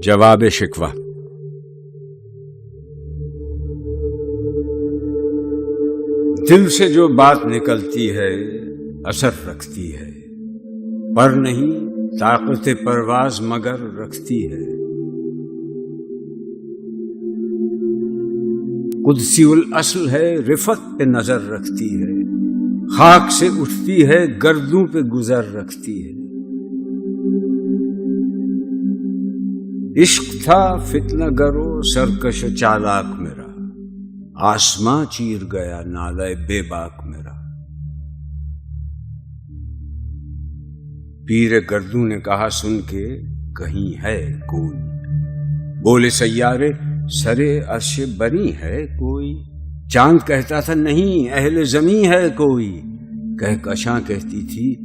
جواب شکوہ۔ دل سے جو بات نکلتی ہے اثر رکھتی ہے، پر نہیں طاقت پرواز مگر رکھتی ہے۔ قدسی الاصل ہے، رفت پہ نظر رکھتی ہے، خاک سے اٹھتی ہے، گردوں پہ گزر رکھتی ہے۔ عشق تھا فتنہ گرو سرکش چالاک میرا، آسماں چیر گیا نالہ بے باک میرا۔ پیر گردوں نے کہا سن کے کہیں ہے کوئی، بولے سیارے سرے عرش بنی ہے کوئی۔ چاند کہتا تھا نہیں اہل زمیں ہے کوئی، کہکشاں کہتی تھی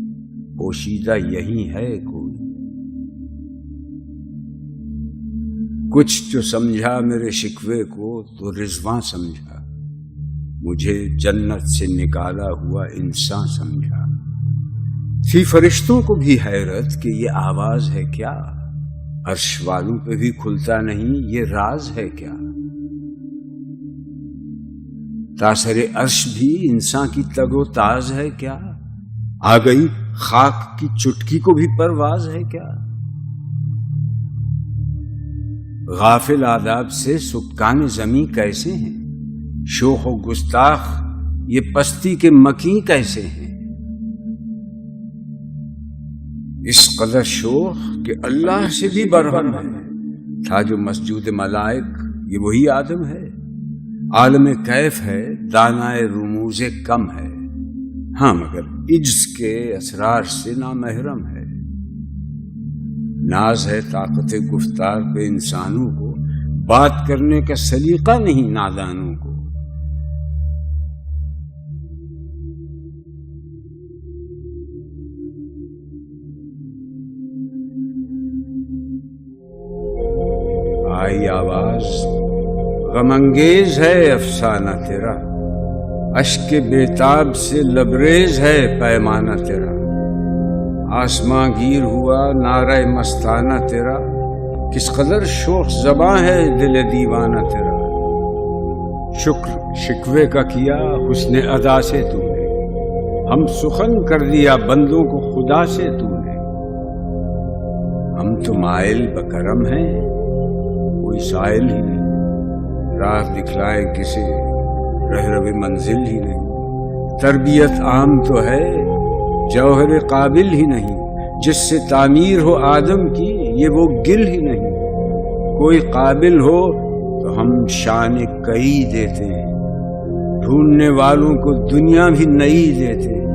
پوشیدہ یہی ہے کوئی۔ کچھ جو سمجھا میرے شکوے کو تو رضواں سمجھا، مجھے جنت سے نکالا ہوا انسان سمجھا۔ تھی فرشتوں کو بھی حیرت کہ یہ آواز ہے کیا، عرش والوں پہ بھی کھلتا نہیں یہ راز ہے کیا۔ تاثر عرش بھی انسان کی تگ و تاز ہے کیا، آ گئی خاک کی چٹکی کو بھی پرواز ہے کیا۔ غافل آداب سے سکان زمیں کیسے ہیں، شوخ و گستاخ یہ پستی کے مکیں کیسے ہیں۔ اس قدر شوخ کہ اللہ سے بھی برہم ہے، تھا جو مسجود ملائک یہ وہی آدم ہے۔ عالم کیف ہے دانائے رموز کم ہے، ہاں مگر عجز کے اسرار سے نامحرم ہے۔ ناز ہے طاقت گفتار پہ انسانوں کو، بات کرنے کا سلیقہ نہیں نادانوں کو۔ آئی آواز غم انگیز ہے افسانہ تیرا، اشک بیتاب سے لبریز ہے پیمانہ تیرا۔ آسماں گیر ہوا نعرہ مستانہ تیرا، کس قدر شوخ زباں ہے دل دیوانہ تیرا۔ شکر شکوے کا کیا حسن ادا سے تو نے، ہم سخن کر دیا بندوں کو خدا سے تو نے۔ ہم تو مائل بکرم ہیں کوئی سائل ہی نہیں، راہ دکھلائے کسے رہرو منزل ہی نہیں۔ تربیت عام تو ہے جوہر قابل ہی نہیں، جس سے تعمیر ہو آدم کی یہ وہ گل ہی نہیں۔ کوئی قابل ہو تو ہم شان کئی دیتے ہیں، ڈھونڈنے والوں کو دنیا بھی نئی دیتے ہیں۔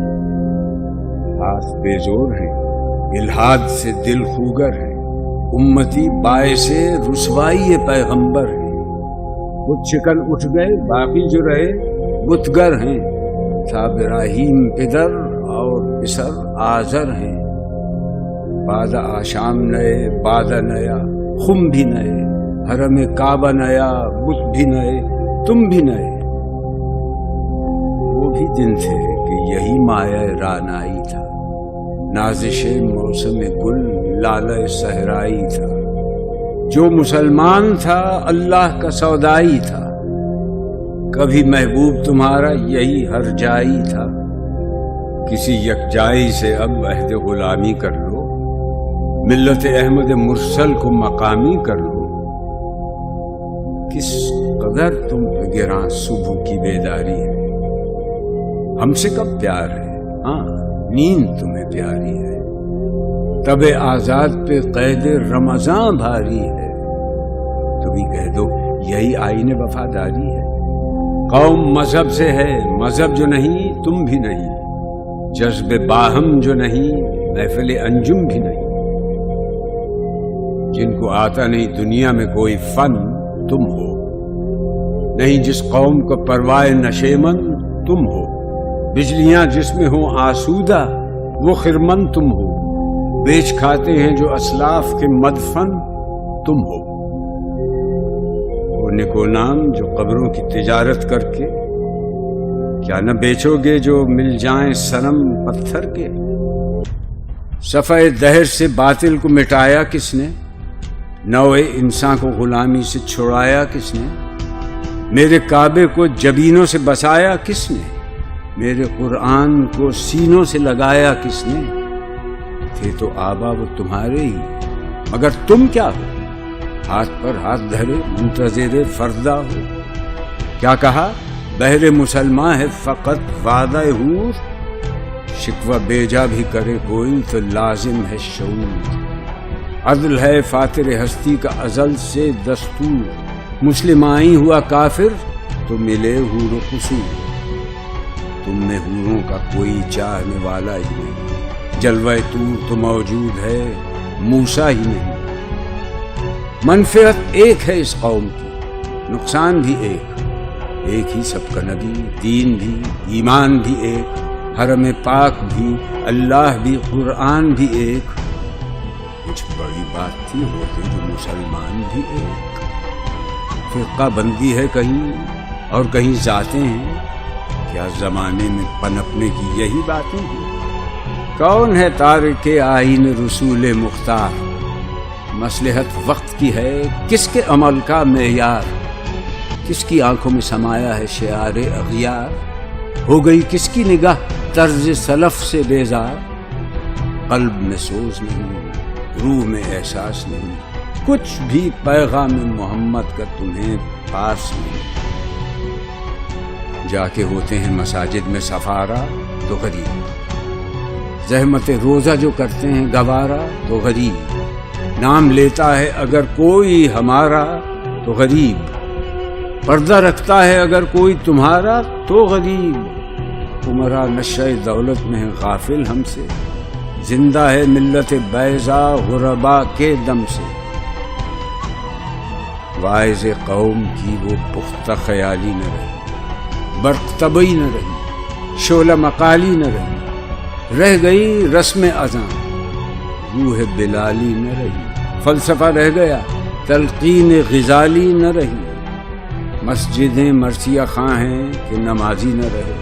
ہاتھ بے زور ہیں الحاد سے دل خوگر ہے، امتی باعث رسوائی پیغمبر ہے۔ بت شکن اٹھ گئے باقی جو رہے بتگر ہیں، تھا ابراہیم پدر اور پسر آزر ہیں۔ بعد آشام نئے بعد نیا خم بھی نئے، حرم کعبہ نیا بت بھی نئے تم بھی نئے۔ وہ بھی دن تھے کہ یہی مایہ رانائی تھا، نازش موسم گل لالہ صحرائی تھا۔ جو مسلمان تھا اللہ کا سودائی تھا، کبھی محبوب تمہارا یہی ہر جائی تھا۔ کسی یکجائی سے اب عہد غلامی کر لو، ملت احمد مرسل کو مقامی کر لو۔ کس قدر تم پہ گراں صبح کی بیداری ہے، ہم سے کب پیار ہے، ہاں نیند تمہیں پیاری ہے۔ تب آزاد پہ قید رمضان بھاری ہے، تم ہی کہہ دو یہی آئین وفاداری ہے۔ قوم مذہب سے ہے مذہب جو نہیں تم بھی نہیں، جذب باہم جو نہیں محفل انجم بھی نہیں۔ جن کو آتا نہیں دنیا میں کوئی فن تم ہو، نہیں جس قوم کا پروائے نشیمن تم ہو۔ بجلیاں جس میں ہوں آسودہ وہ خرمن تم ہو، بیچ کھاتے ہیں جو اسلاف کے مدفن تم ہو۔ وہ نکو نام جو قبروں کی تجارت کر کے، کیا نہ بیچو گے جو مل جائیں صنم پتھر کے۔ صفحہ دہر سے باطل کو مٹایا کس نے، نوع انسان کو غلامی سے چھڑایا کس نے؟ میرے کعبے کو جبینوں سے بسایا کس نے؟ میرے قرآن کو سینوں سے لگایا کس نے؟ تھے تو آبا وہ تمہارے ہی، مگر تم کیا ہو؟ ہاتھ پر ہاتھ دھرے منتظر فردا ہو۔ کیا کہا؟ بہر مسلمان ہے فقط وعدہ حور، شکوہ بیجا بھی کرے کوئی تو لازم ہے شعور۔ عدل ہے فاتر ہستی کا ازل سے دستور، مسلم آئی ہوا کافر تو ملے حور و قصور۔ تم میں حوروں کا کوئی چاہنے والا ہی نہیں، جلوہ طور تو موجود ہے موسیٰ ہی نہیں۔ منفعت ایک ہے اس قوم کی، نقصان بھی ایک ہی سب کا نبی، دین بھی، ایمان بھی ایک، حرم پاک بھی، اللہ بھی، قرآن بھی ایک۔ کچھ بڑی بات تھی ہوتے جو مسلمان بھی ایک۔ فرقہ بندی ہے کہیں اور کہیں ذاتیں ہیں، کیا زمانے میں پنپنے کی یہی باتیں ہیں؟ کون ہے تارک آئین رسول مختار؟ مصلحت وقت کی ہے کس کے عمل کا معیار؟ کس کی آنکھوں میں سمایا ہے شعار اغیار؟ ہو گئی کس کی نگاہ طرز سلف سے بیزار؟ قلب میں سوز نہیں، روح میں احساس نہیں، کچھ بھی پیغام محمد کا تمہیں پاس نہیں۔ جا کے ہوتے ہیں مساجد میں سفارا تو غریب، زحمت روزہ جو کرتے ہیں گوارا تو غریب، نام لیتا ہے اگر کوئی ہمارا تو غریب، پردہ رکھتا ہے اگر کوئی تمہارا تو غریب۔ عمرہ نشہ دولت میں ہے غافل ہم سے، زندہ ہے ملت بیضا غربا کے دم سے۔ واعظ قوم کی وہ پختہ خیالی نہ رہی، برق طبعی نہ رہی، شعلہ مقالی نہ رہی، رہ گئی رسم اذاں، روح بلالی نہ رہی، فلسفہ رہ گیا تلقین غزالی نہ رہی۔ مسجدیں مرثیہ خاں ہیں کہ نمازی نہ رہے،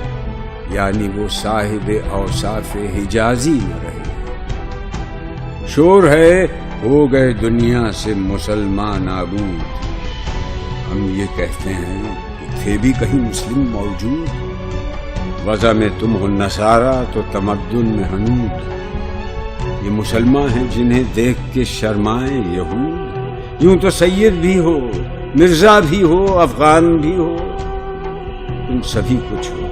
یعنی وہ صاحب اوصاف حجازی نہ رہے۔ شور ہے ہو گئے دنیا سے مسلمان نابود، ہم یہ کہتے ہیں کہ تھے بھی کہیں مسلم موجود، وضع میں تم ہو نصارہ تو تمدن میں حنود۔ یہ مسلمان ہیں جنہیں دیکھ کے شرمائیں یہود، یوں تو سید بھی ہو، مرزا بھی ہو، افغان بھی ہو، تم سبھی کچھ ہو،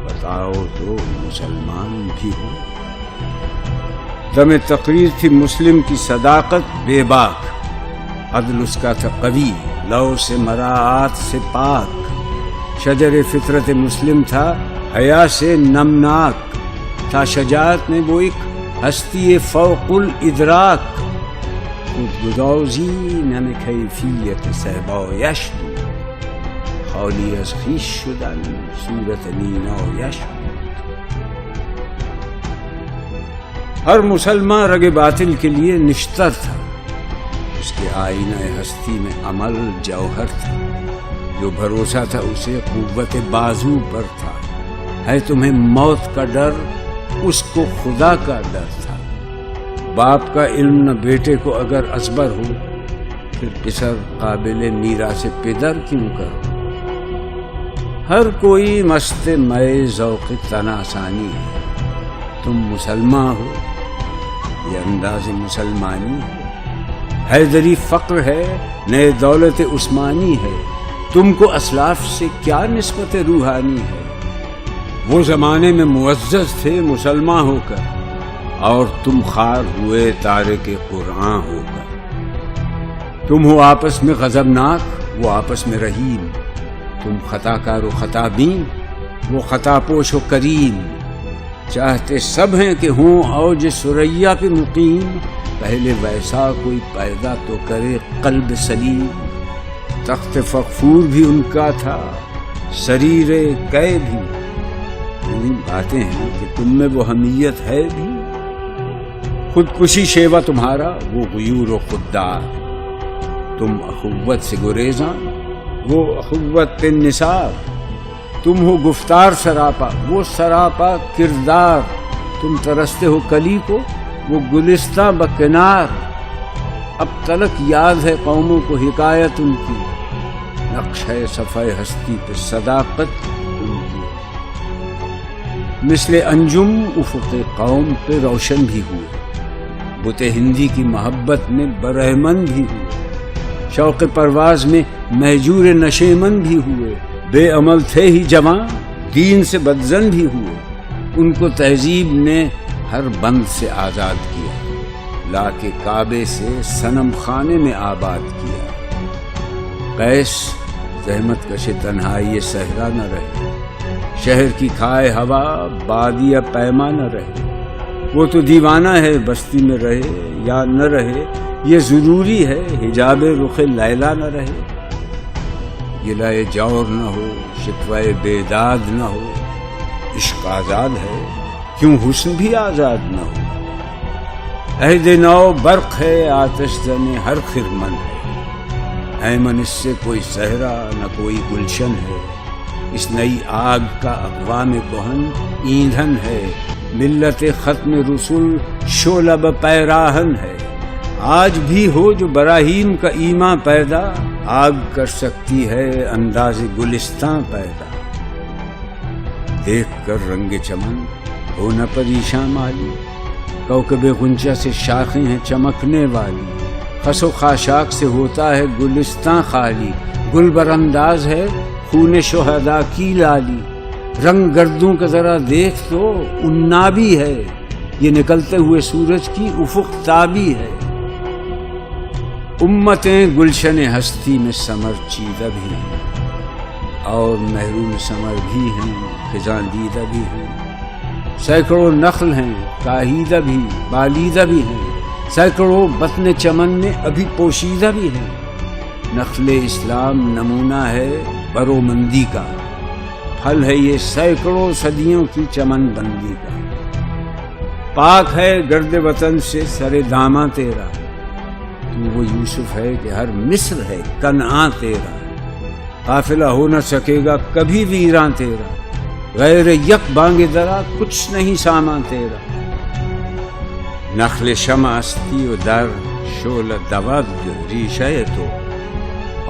بتاؤ تو مسلمان بھی ہو۔ دم تقریر تھی مسلم کی صداقت بے باک، عدل اس کا تھا قوی، لو سے مراعات سے پاک، شجر فطرت مسلم تھا حیا سے نمناک، تھا شجاعت میں وہ ایک ہستی فوق الادراک، خودگدازی نم کیفیت صحبایش بود، خالی از خویش شدن صورت مینایش بود۔ ہر مسلمان رگ باطل کے لیے نشتر تھا، اس کے آئینہ ہستی میں عمل جوہر تھا، جو بھروسہ تھا اسے قوت بازو پر تھا، ہے تمہیں موت کا ڈر اس کو خدا کا ڈر تھا۔ باپ کا علم نہ بیٹے کو اگر ازبر ہو، پھر پسر قابل میراث پدر کیوں کرو؟ ہر کوئی مست مئے ذوق تناسانی ہے، تم مسلمان ہو، یہ انداز مسلمانی ہے، حیدری فقر ہے، نئے دولت عثمانی ہے، تم کو اسلاف سے کیا نسبت روحانی ہے؟ وہ زمانے میں معزز تھے مسلمان ہو کر، اور تم خوار ہوئے تارک قرآن ہو کر۔ تم ہو آپس میں غضبناک، وہ آپس میں رحیم، تم خطا کار و خطا بین، وہ خطا پوش و کریم۔ چاہتے سب ہیں کہ ہوں اوج ثریا پہ مقیم، پہلے ویسا کوئی پیدا تو کرے قلب سلیم۔ تخت فغفور بھی ان کا تھا، سریر قے بھی، یہی باتیں ہیں کہ تم میں وہ حمیت ہے بھی۔ خودکشی شیوا تمہارا، وہ غیور و خوددار، تم اخوت سے گریزاں، وہ اخوت پہ نثار۔ تم ہو گفتار سراپا، وہ سراپا کردار، تم ترستے ہو کلی کو، وہ گلستہ بکنار۔ اب تلک یاد ہے قوموں کو حکایت ان کی، نقش ہے صفحہ ہستی پہ صداقت ان کی، مثل انجم افق قوم پہ روشن بھی ہوئے، بت ہندی کی محبت میں برہمن بھی ہوئے، شوق پرواز میں مہجور نشیمن بھی ہوئے، بے عمل تھے ہی جوان دین سے بدزن بھی ہوئے، ان کو تہذیب نے ہر بند سے آزاد کیا، لا کے کعبے سے صنم خانے میں آباد کیا۔ قیس زحمت کش تنہائی صحرا نہ رہے، شہر کی کھائے ہوا بادیہ پیما نہ رہے، وہ تو دیوانہ ہے بستی میں رہے یا نہ رہے، یہ ضروری ہے حجاب رخ لیلا نہ رہے، گلائے جور نہ ہو شکوائے بیداد نہ ہو، عشق آزاد ہے کیوں حسن بھی آزاد نہ ہو، عہد نو برق ہے آتش زن ہر خرمن ہے، ایمن اس سے کوئی صحرا نہ کوئی گلشن ہے، اس نئی آگ کا اقوام کہن ایندھن ہے، ملت ختم رسول شعلہ پیراہن ہے، آج بھی ہو جو براہیم کا ایمان پیدا، آگ کر سکتی ہے انداز گلستان پیدا، دیکھ کر رنگ چمن ہو نہ پریشاں مالی، کوکب غنچہ سے شاخیں ہیں چمکنے والی، خس و خاشاک سے ہوتا ہے گلستان خالی، گل برانداز ہے خون شہداء کی لالی، رنگ گردوں کا ذرا دیکھ تو انابی ہے، یہ نکلتے ہوئے سورج کی افق تابی ہے، امتیں گلشن ہستی میں سمر چیدہ بھی ہیں، اور محروم سمر بھی ہیں خزاں دیدہ بھی ہیں، سینکڑوں نخل ہیں کاہیدہ بھی بالیدہ بھی ہیں، سینکڑوں بطن چمن میں ابھی پوشیدہ بھی ہیں، نخل اسلام نمونہ ہے برومندی کا، پھل ہے یہ سینکڑوں صدیوں کی چمن بندی کا، پاک ہے گرد وطن سے سر داماں تیرا، تو وہ یوسف ہے کہ ہر مصر ہے کنعاں تیرا، قافلہ ہو نہ سکے گا کبھی ویراں تیرا، غیر یک بانگ درا کچھ نہیں سامان تیرا، نخل شمع استی و در شعلہ دواد ریشہ تو،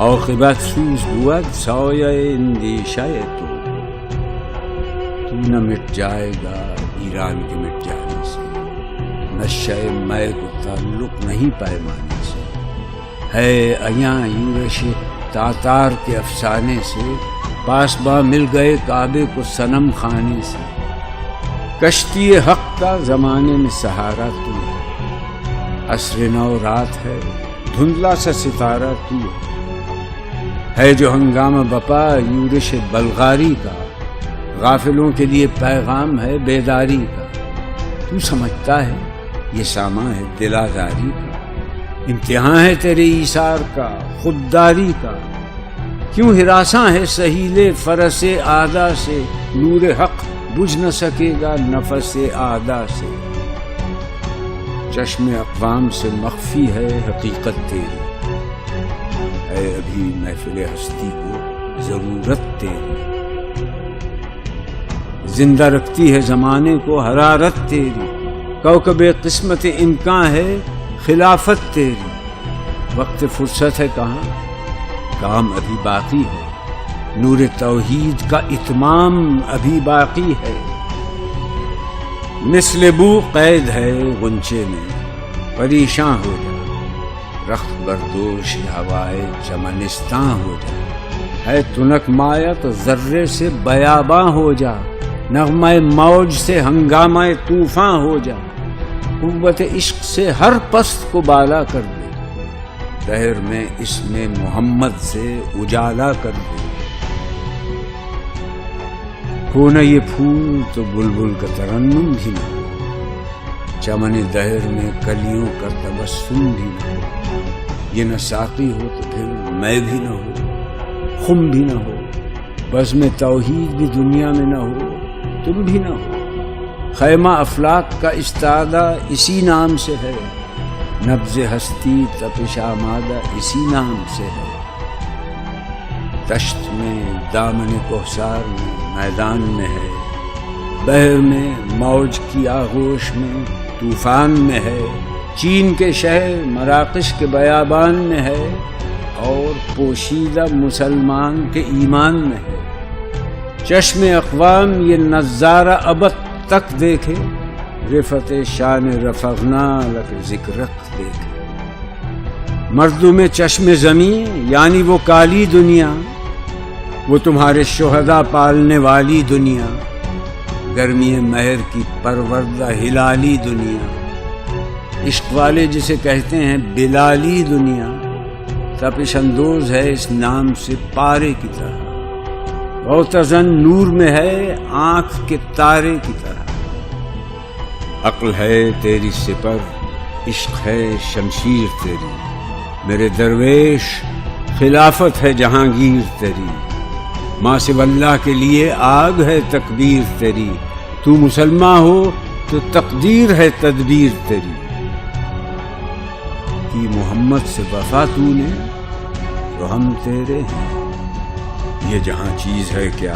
عاقبت سوز بود سایہ اندیشہ تو نہ مٹ جائے گا ایران کے مٹ جانے سے، نشہ میں کو تعلق نہیں پیمانے سے، ہے ایاں یورش تاتار کے افسانے سے، پاسباں مل گئے کعبے کو صنم خانے سے، کشتی حق کا زمانے میں سہارا تو ہے، عصر نو رات ہے دھندلا سا ستارہ تو ہے جو ہنگامہ بپا یورش بلغاری کا، غافلوں کے لیے پیغام ہے بیداری کا، تو سمجھتا ہے یہ سامان ہے دل آزاری کا، امتحان ہے تیرے ایثار کا خودداری کا، کیوں ہراساں ہے سہیلے فرس آدھا سے، نور حق بجھ نہ سکے گا نفس آدھا سے، چشم اقوام سے مخفی ہے حقیقت تیری، ہے ابھی محفل ہستی کو ضرورت تیری، زندہ رکھتی ہے زمانے کو حرارت تیری، کوکب قسمت امکان ہے خلافت تیری، وقت فرصت ہے کہاں کام ابھی باقی ہے، نور توحید کا اتمام ابھی باقی ہے، مثل بو قید ہے غنچے میں پریشاں ہو جا، رخت بردوش ہوائے چمنستاں ہو جا، ہے تنک مایا تو ذرے سے بیاباں ہو جا، نغمہ موج سے ہنگامہ طوفاں ہو جا، قوت عشق سے ہر پست کو بالا کر دے، دہر میں اس میں محمد سے اجالا کر دے، ہو نہ یہ پھول تو بلبل کا ترنم بھی نہ ہو، چمن دہر میں کلیوں کا تبسم بھی نہ ہو، یہ نہ ساقی ہو تو پھر میں بھی نہ ہو، خم بھی نہ ہو، بزم توحید بھی دنیا میں نہ ہو، تم بھی نہ ہو، خیمہ افلاک کا استادہ اسی نام سے ہے، نبض ہستی تپش آمادہ اسی نام سے ہے، دشت میں دامن کوہسار میں میدان میں ہے، بحر میں موج کی آغوش میں طوفان میں ہے، چین کے شہر مراکش کے بیابان میں ہے اور پوشیدہ مسلمان کے ایمان میں ہے۔ چشم اقوام یہ نظارہ ابد تک دیکھے، رفعت شان رفعنا لک ذکرک دیکھے۔ مردم چشم زمین یعنی وہ کالی دنیا، وہ تمہارے شہداء پالنے والی دنیا، گرمی مہر کی پروردہ ہلالی دنیا، عشق والے جسے کہتے ہیں بلالی دنیا، تپش اندوز ہے اس نام سے پارے کی طرح، غوطہ-زن نور میں ہے آنکھ کے تارے کی طرح۔ عقل ہے تیری سپر، عشق ہے شمشیر تیری، میرے درویش خلافت ہے جہانگیر تیری، ماں سوی اللہ کے لیے آگ ہے تکبیر تیری، تو مسلمان ہو تو تقدیر ہے تدبیر تیری۔ کی محمد سے وفا تو نے تو ہم تیرے ہیں، یہ جہاں چیز ہے کیا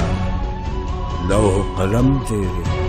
لوح قلم تیرے۔